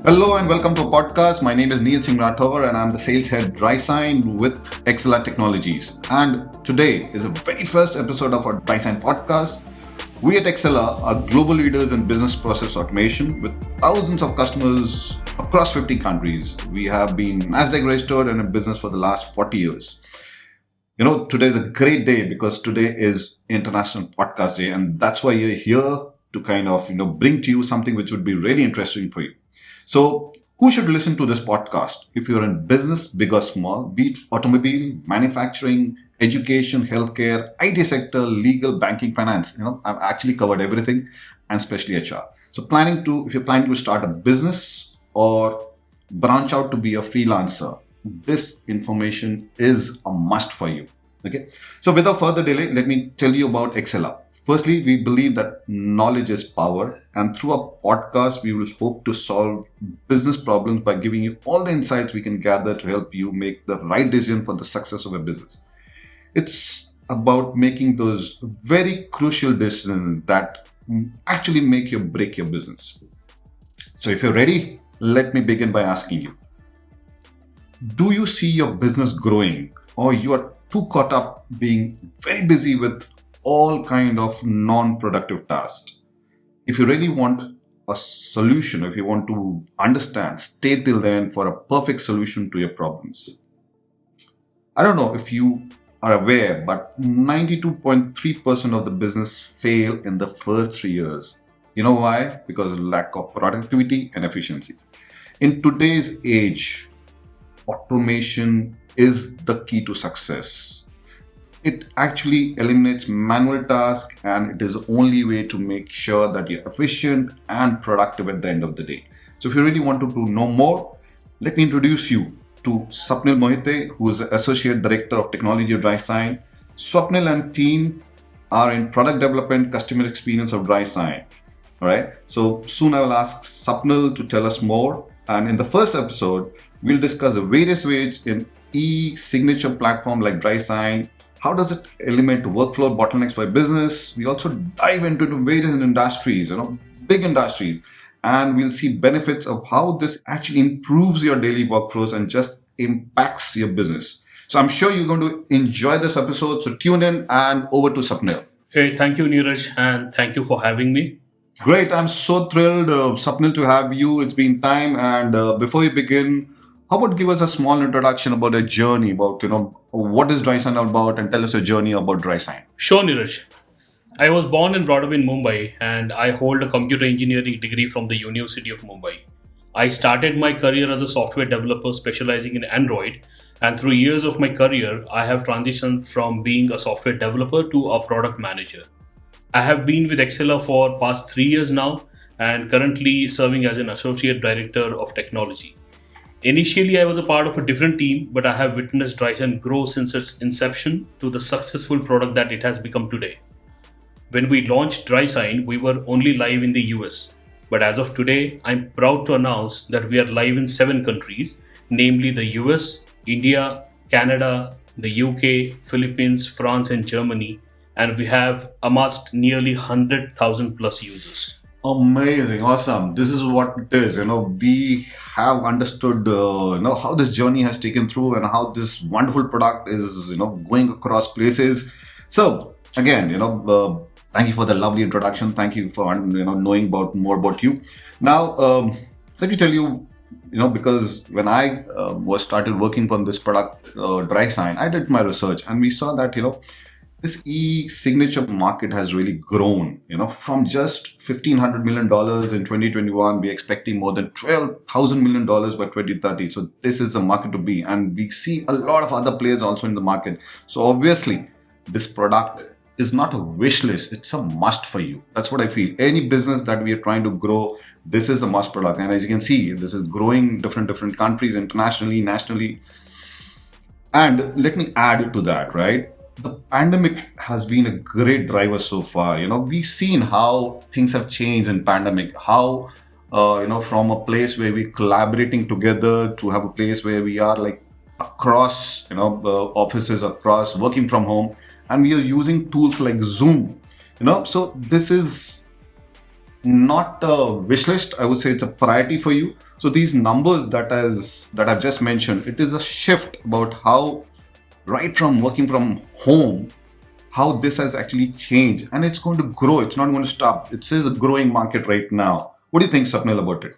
Hello and welcome to a podcast. My name is Rathore and I'm the sales head DrySign with Exela Technologies. And today is the very first episode of our DrySign podcast. We at Exela are global leaders in business process automation with thousands of customers across 50 countries. We have been Nasdaq registered and in business for the last 40 years. Today is a great day because today is International Podcast Day, and that's why you're here to kind of, bring to you something which would be really interesting for you. So who should listen to this podcast? If you're in business, big or small, be it automobile, manufacturing, education, healthcare, IT sector, legal, banking, finance, I've actually covered everything, and especially HR. So if you're planning to start a business or branch out to be a freelancer, this information is a must for you. Okay. So without further delay, let me tell you about Exela. Firstly, we believe that knowledge is power, and through a podcast, we will hope to solve business problems by giving you all the insights we can gather to help you make the right decision for the success of a business. It's about making those very crucial decisions that actually make or break your business. So if you're ready, let me begin by asking you, do you see your business growing, or you are too caught up being very busy with all kind of non-productive tasks? If you really want a solution, if you want to understand, stay till then for a perfect solution to your problems. I don't know if you are aware, but 92.3% of the business fail in the first 3 years. You know why? Because of lack of productivity and efficiency. In today's age, automation is the key to success. It actually eliminates manual tasks, and it is the only way to make sure that you're efficient and productive at the end of the day. So if you really want to know more, let me introduce you to Swapneel Mohite, who is Associate Director of Technology at DrySign. Swapneel and team are in product development, customer experience of DrySign. All right. So soon I will ask Swapneel to tell us more. And in the first episode, we'll discuss the various ways in e-signature platform like DrySign. How does it eliminate workflow bottlenecks for business? We also dive into various industries, big industries, and we'll see benefits of how this actually improves your daily workflows and just impacts your business. So I'm sure you're going to enjoy this episode. So tune in, and over to Swapneel. Hey, thank you, Neeraj, and thank you for having me. Great. I'm so thrilled, Swapneel, to have you. It's been time. And before you begin, how about give us a small introduction about a journey, about, what is DrySign all about, and tell us your journey about DrySign. Sure, Neeraj. I was born and brought up in Mumbai, and I hold a computer engineering degree from the University of Mumbai. I started my career as a software developer specializing in Android, and through years of my career, I have transitioned from being a software developer to a product manager. I have been with Exela for past 3 years now, and currently serving as an associate director of technology. Initially, I was a part of a different team, but I have witnessed DrySign grow since its inception to the successful product that it has become today. When we launched DrySign, we were only live in the US. But as of today, I'm proud to announce that we are live in 7 countries, namely the US, India, Canada, the UK, Philippines, France, and Germany, and we have amassed nearly 100,000 plus users. Amazing, awesome. This is what it is. We have understood, how this journey has taken through and how this wonderful product is, going across places. So again, thank you for the lovely introduction. Thank you for, knowing more about you. Now, let me tell you, because when I started working on this product, DrySign, I did my research and we saw that, this e-signature market has really grown, from just $1,500 million in 2021, we're expecting more than $12,000 million by 2030. So this is the market to be. And we see a lot of other players also in the market. So obviously, this product is not a wish list. It's a must for you. That's what I feel. Any business that we are trying to grow, this is a must product. And as you can see, this is growing different countries, internationally, nationally. And let me add to that, right? The pandemic has been a great driver so far. We've seen how things have changed in pandemic, how, from a place where we're collaborating together to have a place where we are like across, offices across, working from home, and we are using tools like Zoom, so this is not a wish list. I would say it's a priority for you. So these numbers that I've just mentioned, it is a shift about how right from working from home, how this has actually changed, and it's going to grow. It's not going to stop. It is a growing market right now. What do you think, Swapneel, about it?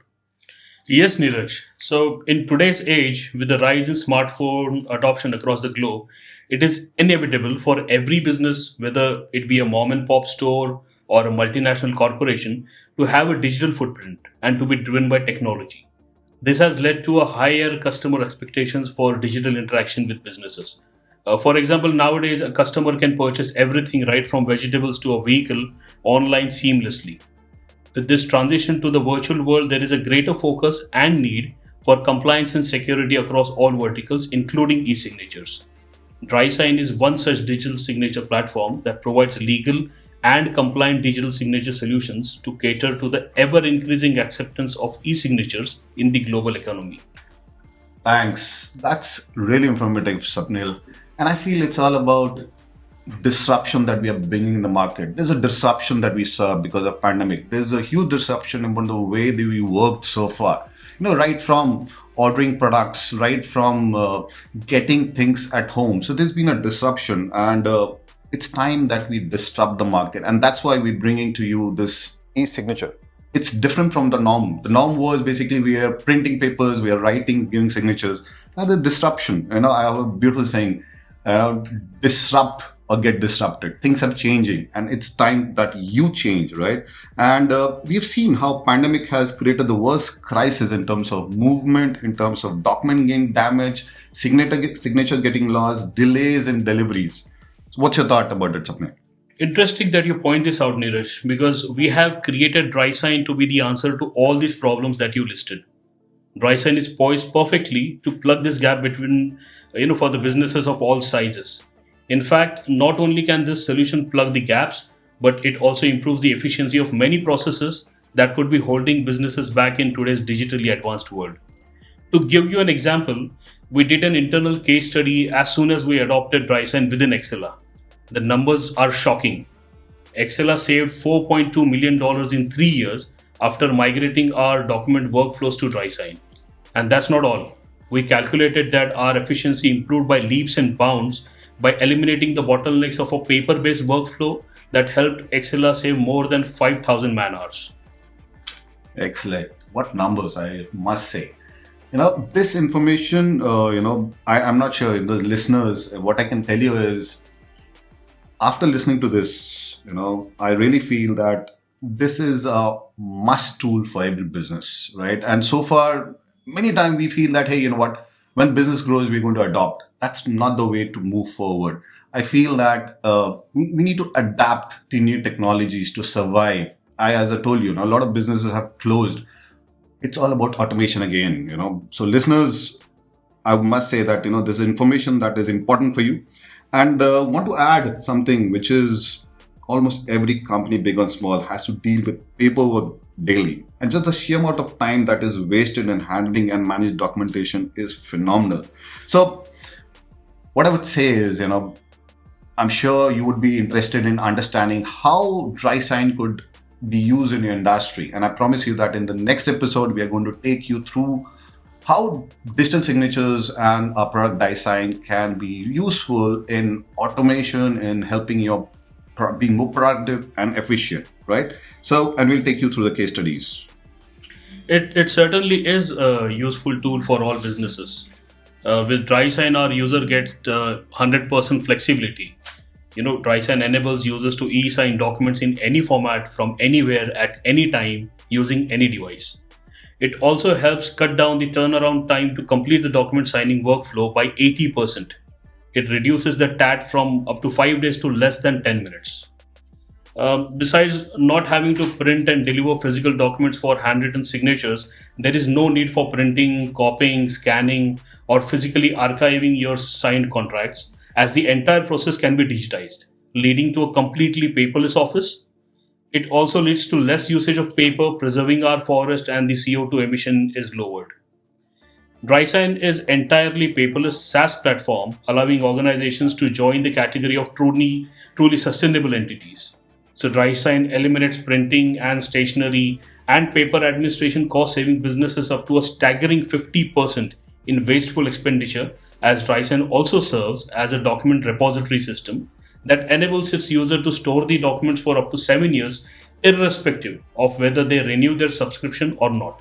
Yes, Neeraj. So, in today's age, with the rise in smartphone adoption across the globe, it is inevitable for every business, whether it be a mom and pop store or a multinational corporation, to have a digital footprint and to be driven by technology. This has led to a higher customer expectations for digital interaction with businesses. For example, nowadays a customer can purchase everything right from vegetables to a vehicle online seamlessly. With this transition to the virtual world, there is a greater focus and need for compliance and security across all verticals, including e-signatures. DrySign is one such digital signature platform that provides legal and compliant digital signature solutions to cater to the ever increasing acceptance of e-signatures in the global economy. Thanks. That's really informative, Swapneel. And I feel it's all about disruption that we are bringing in the market. There's a disruption that we saw because of pandemic. There's a huge disruption in the way that we worked so far. Right from ordering products, right from getting things at home. So there's been a disruption, and it's time that we disrupt the market, and that's why we're bringing to you this e-signature. It's different from the norm. The norm was basically we are printing papers, we are writing, giving signatures. Now the disruption. I have a beautiful saying: disrupt or get disrupted. Things are changing, and it's time that you change, right? And we've seen how pandemic has created the worst crisis in terms of movement, in terms of document getting damaged, signature getting lost, delays in deliveries. So what's your thought about it, Sapne? Interesting that you point this out, Neeraj, because we have created DrySign to be the answer to all these problems that you listed. DrySign is poised perfectly to plug this gap between, for the businesses of all sizes. In fact, not only can this solution plug the gaps, but it also improves the efficiency of many processes that could be holding businesses back in today's digitally advanced world. To give you an example, we did an internal case study as soon as we adopted DrySign within Exela. The numbers are shocking. Exela saved $4.2 million in 3 years after migrating our document workflows to DrySign. And that's not all. We calculated that our efficiency improved by leaps and bounds by eliminating the bottlenecks of a paper-based workflow that helped Exela save more than 5,000 man-hours. Excellent. What numbers, I must say. This information, I'm not sure, the listeners, what I can tell you is, after listening to this, I really feel that this is a must tool for every business, right? And so far, many times we feel that, hey, when business grows, we're going to adopt. That's not the way to move forward. I feel that we need to adapt to new technologies to survive. As I told you, a lot of businesses have closed. It's all about automation again, So listeners, I must say that, there's information that is important for you. And want to add something which is almost every company, big or small, has to deal with paperwork daily. And just the sheer amount of time that is wasted in handling and managing documentation is phenomenal. So what I would say is, I'm sure you would be interested in understanding how DrySign could be used in your industry. And I promise you that in the next episode, we are going to take you through how digital signatures and our product DrySign can be useful in automation, in helping you being more productive and efficient, right? So, and we'll take you through the case studies. It certainly is a useful tool for all businesses. With DrySign, our user gets 100% flexibility. DrySign enables users to e-sign documents in any format from anywhere at any time using any device. It also helps cut down the turnaround time to complete the document signing workflow by 80%. It reduces the TAT from up to 5 days to less than 10 minutes. Besides not having to print and deliver physical documents for handwritten signatures, there is no need for printing, copying, scanning, or physically archiving your signed contracts, as the entire process can be digitized, leading to a completely paperless office. It also leads to less usage of paper, preserving our forest, and the CO2 emission is lowered. DrySign is entirely paperless SaaS platform, allowing organizations to join the category of truly sustainable entities. So DrySign eliminates printing and stationery and paper administration cost, saving businesses up to a staggering 50% in wasteful expenditure, as DrySign also serves as a document repository system that enables its user to store the documents for up to 7 years, irrespective of whether they renew their subscription or not.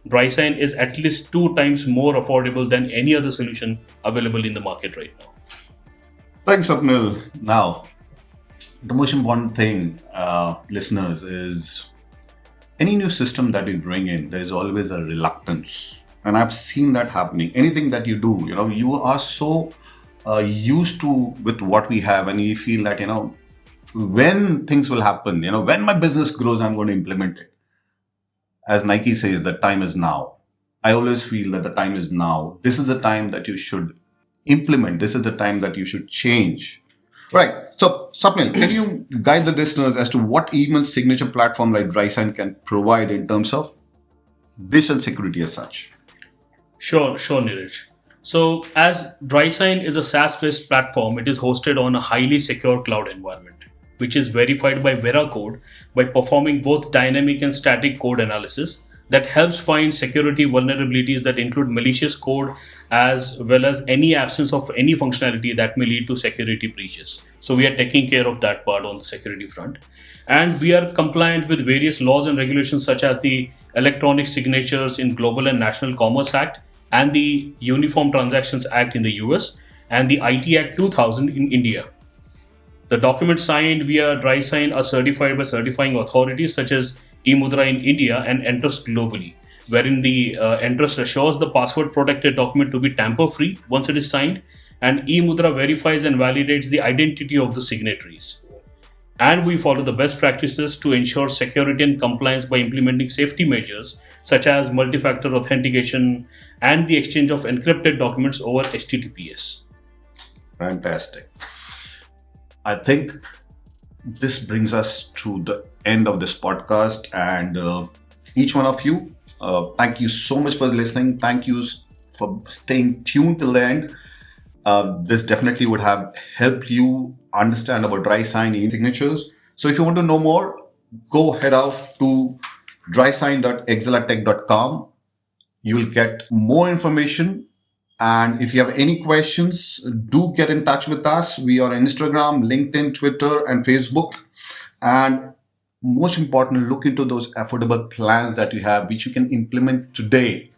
DrySign is at least 2 times more affordable than any other solution available in the market right now. Thanks, Swapneel. Now, the most important thing, listeners, is any new system that you bring in, there's always a reluctance. And I've seen that happening. Anything that you do, you are so used to with what we have, and you feel that, when things will happen, when my business grows, I'm going to implement it. As Nike says, the time is now. I always feel that the time is now. This is the time that you should implement. This is the time that you should change. Right. So, Swapneel, can you guide the listeners as to what email signature platform like DrySign can provide in terms of digital security as such? Sure, Neeraj. So, as DrySign is a SaaS-based platform, it is hosted on a highly secure cloud environment, which is verified by Veracode by performing both dynamic and static code analysis that helps find security vulnerabilities that include malicious code as well as any absence of any functionality that may lead to security breaches. So we are taking care of that part on the security front. And we are compliant with various laws and regulations such as the Electronic Signatures in Global and National Commerce Act and the Uniform Transactions Act in the US and the IT Act 2000 in India. The documents signed via DrySign are certified by certifying authorities such as eMudhra in India and Entrust globally, wherein the Entrust assures the password-protected document to be tamper-free once it is signed, and eMudhra verifies and validates the identity of the signatories. And we follow the best practices to ensure security and compliance by implementing safety measures such as multi-factor authentication and the exchange of encrypted documents over HTTPS. Fantastic. I think this brings us to the end of this podcast, and each one of you, thank you so much for listening. Thank you for staying tuned till the end. This definitely would have helped you understand about DrySign eSignatures. So if you want to know more, go head out to drysign.exelatech.com. You will get more information. And if you have any questions, do get in touch with us. We are on Instagram, LinkedIn, Twitter, and Facebook. And most important, look into those affordable plans that you have, which you can implement today,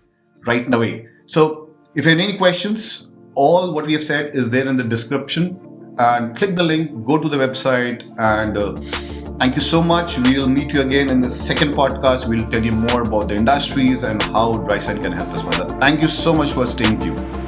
right away. So if you have any questions, all what we have said is there in the description. And click the link, go to the website, and thank you so much. We will meet you again in the second podcast. We'll tell you more about the industries and how DrySign can help us further. Thank you so much for staying tuned.